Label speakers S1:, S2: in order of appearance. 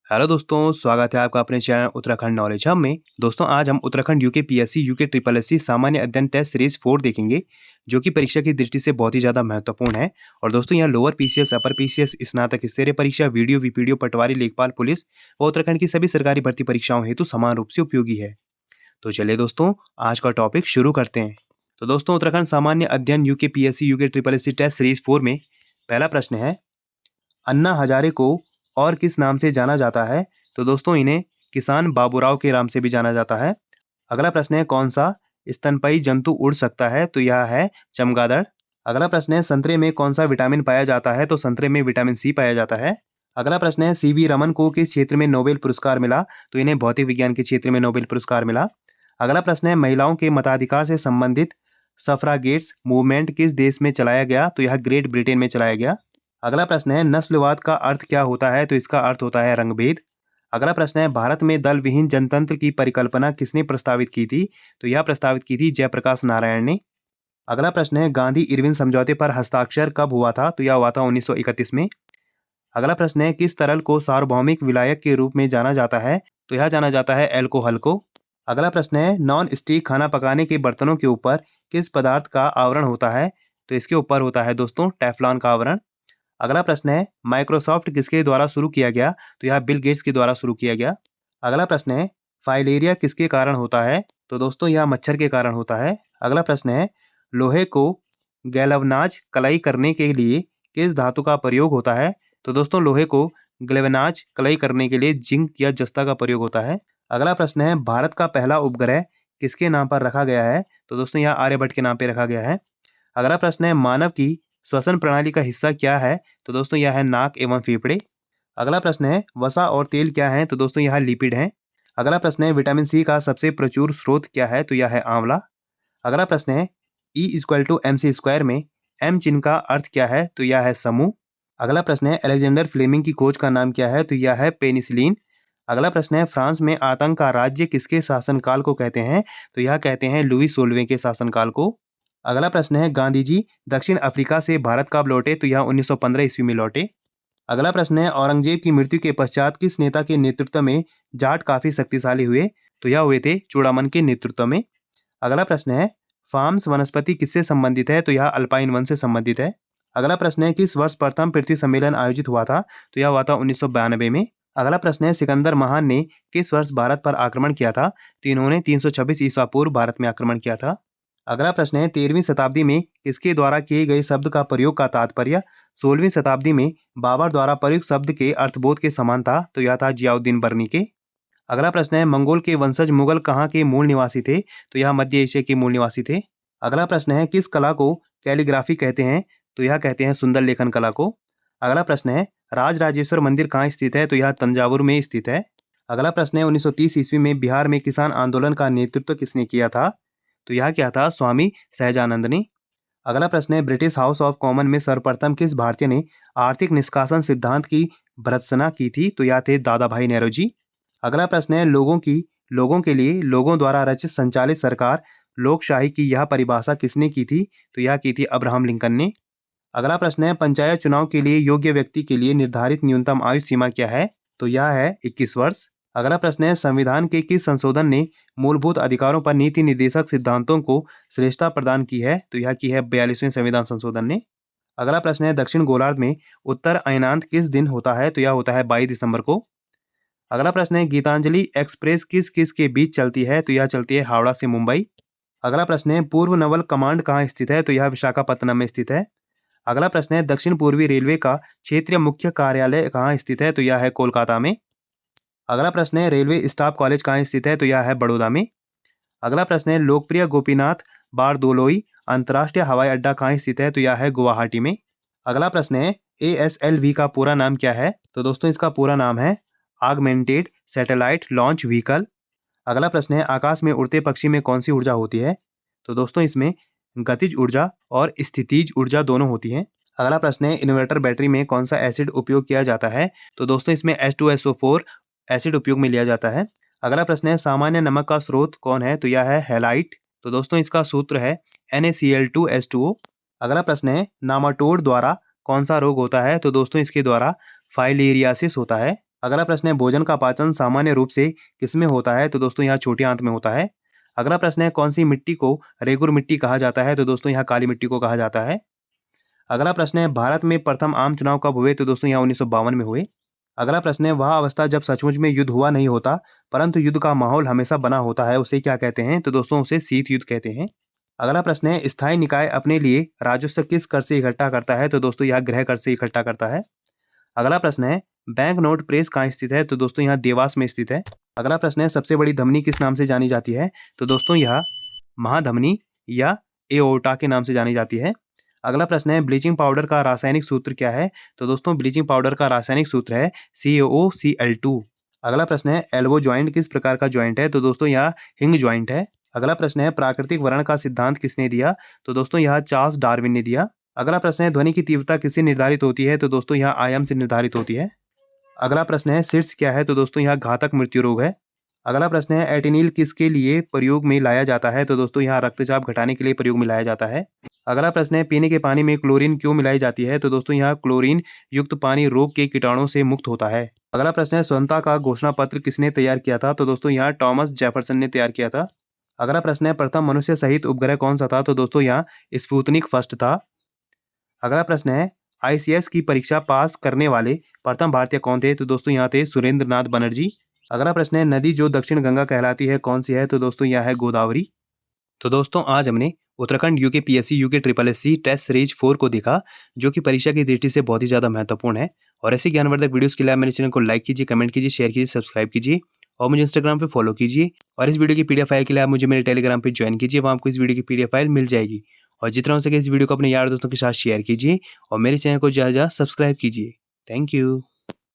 S1: Hello दोस्तों, स्वागत है आपका अपने चैनल उत्तराखंड नॉलेज हब में। दोस्तों आज हम Uttarakhand UK PSC UK triple SC सामान्य अध्ययन टेस्ट सीरीज 4 देखेंगे, जो कि परीक्षा की दृष्टि से बहुत ही ज़्यादा महत्वपूर्ण है। और दोस्तों यहाँ लोअर पीसीएस, अपर पीसीएस, स्नातक स्तरीय परीक्षा, वीडियो, बीपीडीओ, पटवारी, लेखपाल, पुलिस व उत्तराखंड की सभी सरकारी भर्ती परीक्षाओं हेतु समान रूप से उपयोगी है। तो चलिए दोस्तों, आज का टॉपिक शुरू करते हैं। तो दोस्तों उत्तराखंड सामान्य अध्ययन UK PSC UK triple SC test series 4 में पहला प्रश्न है, अन्ना हजारे को और किस नाम से जाना जाता है? तो दोस्तों इन्हें किसान बाबूराव के नाम से भी जाना जाता है। अगला प्रश्न है, कौन सा स्तनपायी जंतु उड़ सकता है? तो यह है चमगादड़। अगला प्रश्न है, संतरे में कौन सा विटामिन पाया जाता है? तो संतरे में विटामिन सी पाया जाता है। अगला प्रश्न है, सीवी रमन को किस क्षेत्र में नोबेल पुरस्कार मिला? तो इन्हें भौतिक विज्ञान के क्षेत्र में नोबेल पुरस्कार मिला। अगला प्रश्न है, महिलाओं के मताधिकार से संबंधित सफ्रागेट्स मूवमेंट किस देश में चलाया गया? तो यह ग्रेट ब्रिटेन में चलाया गया। अगला प्रश्न है, नस्लवाद का अर्थ क्या होता है? तो इसका अर्थ होता है रंगभेद। अगला प्रश्न है, भारत में दल विहीन जनतंत्र की परिकल्पना किसने प्रस्तावित की थी? तो यह प्रस्तावित की थी जयप्रकाश नारायण ने। अगला प्रश्न है, गांधी इरविन समझौते पर हस्ताक्षर कब हुआ था? तो यह हुआ था 1931 में। अगला प्रश्न है, किस तरल को सार्वभौमिक विलायक के रूप में जाना जाता है? तो यह जाना जाता है एल्कोहल को। अगला प्रश्न है, नॉन स्टिक खाना पकाने के बर्तनों के ऊपर किस पदार्थ का आवरण होता है? तो इसके ऊपर होता है दोस्तों टेफ्लॉन का आवरण। अगला प्रश्न है, माइक्रोसॉफ्ट किसके द्वारा शुरू किया गया? तो यह बिल गेट्स के द्वारा शुरू किया गया। अगला प्रश्न है, फाइलेरिया किसके कारण होता है? तो दोस्तों यह मच्छर के कारण होता है। अगला प्रश्न है, लोहे को गैल्वनाज कलाई करने के लिए किस धातु का प्रयोग होता है? तो दोस्तों लोहे को गैल्वनाज कलाई करने के लिए जिंक या जस्ता का प्रयोग होता है। अगला प्रश्न है, भारत का पहला उपग्रह किसके नाम पर रखा गया है? तो दोस्तों यह आर्यभट्ट के नाम पे रखा गया है। अगला प्रश्न है, मानव की श्वसन प्रणाली का हिस्सा क्या है? तो दोस्तों यह है नाक एवं फेफड़े। अगला प्रश्न है, वसा और तेल क्या है? तो दोस्तों यह लिपिड है। अगला प्रश्न है, विटामिन सी का सबसे प्रचुर स्रोत क्या है? तो यह है आंवला। अगला प्रश्न है, E=mc² में m चिन्ह का अर्थ क्या है? तो यह है समूह। अगला प्रश्न है, अलेक्जेंडर फ्लेमिंग की खोज का नाम क्या है? तो यह है पेनिसिलिन। अगला प्रश्न है, फ्रांस में आतंक का राज्य किसके शासनकाल को कहते हैं? तो यह कहते हैं लुई 16वें के शासनकाल को। अगला प्रश्न है, गांधी जी दक्षिण अफ्रीका से भारत कब लौटे? तो यह 1915 ईस्वी में लौटे। अगला प्रश्न है, औरंगजेब की मृत्यु के पश्चात किस नेता के नेतृत्व में जाट काफी शक्तिशाली हुए? तो यह हुए थे चूड़ामन के नेतृत्व में। अगला प्रश्न है, फार्म्स वनस्पति किससे संबंधित है? तो यह अल्पाइन वन से संबंधित है। अगला प्रश्न है, किस वर्ष प्रथम पृथ्वी सम्मेलन आयोजित हुआ था? तो यह हुआ था 1992 में। अगला प्रश्न है, सिकंदर महान ने किस वर्ष भारत पर आक्रमण किया था? तो इन्होंने 326 ईसा पूर्व भारत में आक्रमण किया था। अगला प्रश्न है, 13वीं शताब्दी में किसके द्वारा किए गए शब्द का प्रयोग का तात्पर्य 16वीं शताब्दी में बाबर द्वारा प्रयुक्त शब्द के अर्थबोध के समान था? तो यह था जियाउद्दीन बर्नी के। अगला प्रश्न है, मंगोल के वंशज मुगल कहाँ के मूल निवासी थे? तो यह मध्य एशिया के मूल निवासी थे। अगला प्रश्न है, किस कला को कैलीग्राफी कहते हैं? तो यह कहते हैं सुंदर लेखन कला को। अगला प्रश्न है, राजराजेश्वर मंदिर कहाँ स्थित है? तो यह तंजावुर में स्थित है। अगला प्रश्न है, 1930 ईस्वी में बिहार में किसान आंदोलन का नेतृत्व किसने किया था? तो यह क्या था? स्वामी सहजानंद ने। अगला प्रश्न है, ब्रिटिश हाउस ऑफ कॉमन में सर्वप्रथम किस भारतीय ने आर्थिक निष्कासन सिद्धांत की भर्त्सना की थी? तो यह थे दादा भाई नेहरू जी। अगला प्रश्न है, लोगों के लिए लोगों द्वारा रचित संचालित सरकार लोकशाही की यह परिभाषा किसने की थी? तो यह की थी अब्राहम लिंकन ने। अगला प्रश्न है, पंचायत चुनाव के लिए योग्य व्यक्ति के लिए निर्धारित न्यूनतम आयु सीमा क्या है? तो यह है 21 वर्ष। अगला प्रश्न है, संविधान के किस संशोधन ने मूलभूत अधिकारों पर नीति निर्देशक सिद्धांतों को श्रेष्ठता प्रदान की है? तो यह की है 42वें संविधान संशोधन ने। अगला प्रश्न है, दक्षिण गोलार्ध में उत्तर अयनांत किस दिन होता है? तो यह होता है 22 दिसंबर को। अगला प्रश्न है, गीतांजलि एक्सप्रेस किस किस के बीच चलती है? तो यह चलती है हावड़ा से मुंबई। अगला प्रश्न है, पूर्व नवल कमांड कहाँ स्थित है? तो यह विशाखापत्तनम में स्थित है। अगला प्रश्न है, दक्षिण पूर्वी रेलवे का क्षेत्रीय मुख्य कार्यालय कहाँ स्थित है? तो यह है कोलकाता में। अगला प्रश्न है, रेलवे स्टाफ कॉलेज कहाँ स्थित है? तो यह है बड़ौदा में। अगला प्रश्न है, लोकप्रिय गोपीनाथ बारदोलोई अंतर्राष्ट्रीय हवाई अड्डा कहाँ स्थित है? तो यह है गुवाहाटी में। अगला प्रश्न है, ASLV का पूरा नाम क्या है? तो दोस्तों इसका पूरा नाम है ऑगमेंटेड सैटेलाइट लॉन्च व्हीकल। अगला प्रश्न है, आकाश में उड़ते पक्षी में कौन सी ऊर्जा होती है? तो दोस्तों इसमें गतिज ऊर्जा और स्थितिज ऊर्जा दोनों होती हैं। अगला प्रश्न है, इन्वर्टर बैटरी में कौन सा एसिड उपयोग किया जाता है? तो दोस्तों इसमें H2SO4 एसिड उपयोग में लिया जाता है। अगला प्रश्न है, सामान्य नमक का स्रोत कौन है? तो यह है हैलाइट। तो दोस्तों इसका सूत्र है NaCl2H2O। अगला प्रश्न है, नामाटोड द्वारा कौन सा रोग होता है? तो दोस्तों इसके द्वारा फाइलेरियासिस होता है। अगला प्रश्न है भोजन का पाचन सामान्य रूप से किसमें होता है? तो दोस्तों यहाँ छोटी आंत में होता है। अगला प्रश्न है कौन सी मिट्टी को रेगुर मिट्टी कहा जाता है? तो दोस्तों यहाँ काली मिट्टी को कहा जाता है। अगला प्रश्न है भारत में प्रथम आम चुनाव कब हुए? तो दोस्तों यहाँ 1952 में हुए। अगला प्रश्न है वह अवस्था जब सचमुच में युद्ध हुआ नहीं होता परंतु युद्ध का माहौल हमेशा बना होता है उसे क्या कहते हैं? तो दोस्तों उसे शीत युद्ध कहते हैं। अगला प्रश्न है स्थायी निकाय अपने लिए राजस्व किस कर से इकट्ठा करता है? तो दोस्तों यह गृह कर से इकट्ठा करता है। अगला प्रश्न है बैंक नोट प्रेस कहाँ स्थित है? तो दोस्तों यहाँ देवास में स्थित है। अगला प्रश्न है सबसे बड़ी धमनी किस नाम से जानी जाती है? तो दोस्तों यह महाधमनी या एओर्टा के नाम से जानी जाती है। अगला प्रश्न है ब्लीचिंग पाउडर का रासायनिक सूत्र क्या है? तो दोस्तों ब्लीचिंग पाउडर का रासायनिक सूत्र है CaOCl2। अगला प्रश्न है एल्बो ज्वाइंट किस प्रकार का ज्वाइंट है? तो दोस्तों यह हिंग ज्वाइंट है। अगला प्रश्न है प्राकृतिक वर्ण का सिद्धांत किसने दिया? तो दोस्तों यह चार्ल्स डार्विन ने दिया। अगला प्रश्न है ध्वनि की तीव्रता किससे निर्धारित होती है? तो दोस्तों यह आयाम से निर्धारित होती है। अगला प्रश्न है शीर्ष क्या है? तो दोस्तों यह घातक मृत्यु रोग है। अगला प्रश्न है एटेनिल किसके लिए प्रयोग में लाया जाता है? तो दोस्तों यहाँ रक्तचाप घटाने के लिए प्रयोग में लाया जाता है। अगला प्रश्न है पीने के पानी में क्लोरीन क्यों मिलाई जाती है? तो दोस्तों यहाँ क्लोरीन युक्त पानी रोग के कीटाणुओं से मुक्त होता है। अगला प्रश्न है स्वतंत्रता का घोषणा पत्र किसने तैयार किया था? तो दोस्तों यहाँ टॉमस जेफरसन ने तैयार किया था। अगला प्रश्न है प्रथम मनुष्य सहित उपग्रह कौन सा था? तो दोस्तों यहाँ स्पुतनिक फर्स्ट था। अगला प्रश्न है ICS की परीक्षा पास करने वाले प्रथम भारतीय कौन थे? तो दोस्तों यहाँ थे सुरेंद्र नाथ बनर्जी। अगला प्रश्न है नदी जो दक्षिण गंगा कहलाती है कौन सी है? तो दोस्तों यह है गोदावरी। तो दोस्तों आज हमने Uttarakhand UKPSC UK triple SC test series 4 को देखा जो कि परीक्षा की दृष्टि से बहुत ही ज़्यादा महत्वपूर्ण है। और ऐसे ज्ञानवर्धक वीडियोस के लिए आप मेरे चैनल को लाइक कीजिए, कमेंट कीजिए, शेयर कीजिए, सब्सक्राइब कीजिए और मुझे इंस्टाग्राम पे फॉलो कीजिए। और इस वीडियो की PDF फाइल के लिए आप मुझे मेरे टेलीग्राम पे ज्वाइन कीजिए, वहाँ आपको इस वीडियो की PDF फाइल मिल जाएगी। और जितना हो सके इस वीडियो को अपने यार दोस्तों के साथ शेयर कीजिए और मेरे चैनल को ज़्यादा सब्सक्राइब कीजिए। Thank you.